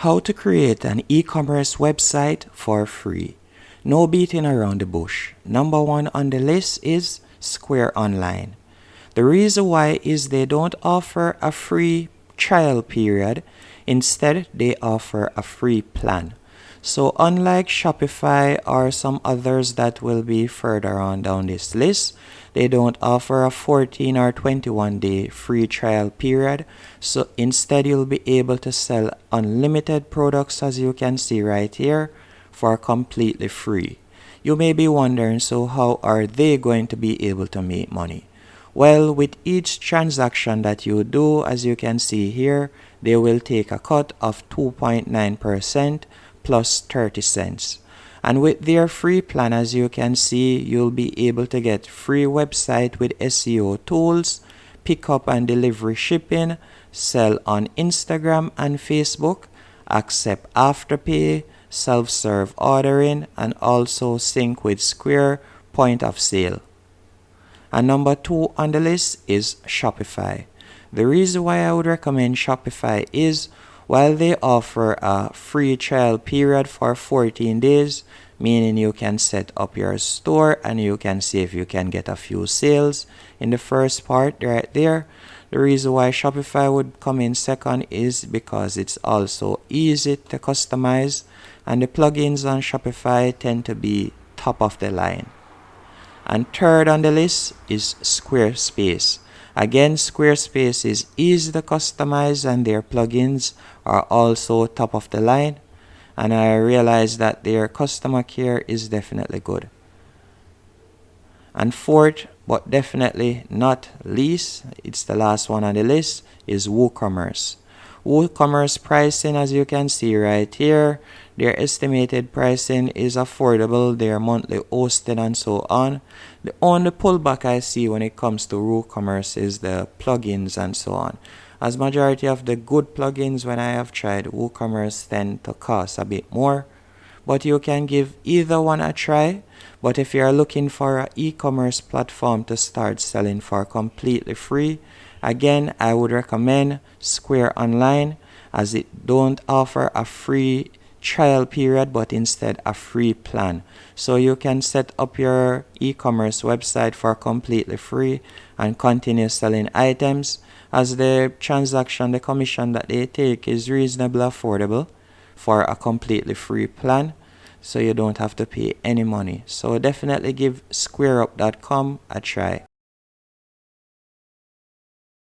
How to create an e-commerce website for free. No beating around the bush. Number one on the list is Square Online. The reason why is they don't offer a free trial period. Instead, they offer a free plan. So unlike Shopify or some others that will be further on down this list, they don't offer a 14 or 21 day free trial period. So instead, you'll be able to sell unlimited products, as you can see right here, for completely free. You may be wondering, so how are they going to be able to make money? Well, with each transaction that you do, as you can see here, they will take a cut of 2.9% plus 30 cents. And with their free plan, as you can see, you'll be able to get free website with SEO tools, pickup and delivery shipping, sell on Instagram and Facebook, accept Afterpay, self-serve ordering, and also sync with Square point of sale. And number two on the list is Shopify. The reason why I would recommend Shopify is while they offer a free trial period for 14 days, meaning you can set up your store and you can see if you can get a few sales in the first part right there. The reason why Shopify would come in second is because it's also easy to customize, and the plugins on Shopify tend to be top of the line. And third on the list is Squarespace. Again, Squarespace is easy to customize and their plugins are also top of the line. And I realize that their customer care is definitely good. And fourth, but definitely not least, it's the last one on the list, is WooCommerce. WooCommerce pricing, as you can see right here, their estimated pricing is affordable, their monthly hosting and so on. The only pullback I see when it comes to WooCommerce is the plugins and so on. As majority of the good plugins when I have tried WooCommerce tend to cost a bit more. But you can give either one a try. But if you are looking for an e-commerce platform to start selling for completely free, again, I would recommend Square Online, as it don't offer a free trial period but instead a free plan. So you can set up your e-commerce website for completely free and continue selling items, as the transaction, the commission that they take is reasonably affordable for a completely free plan, so you don't have to pay any money. So definitely give squareup.com a try.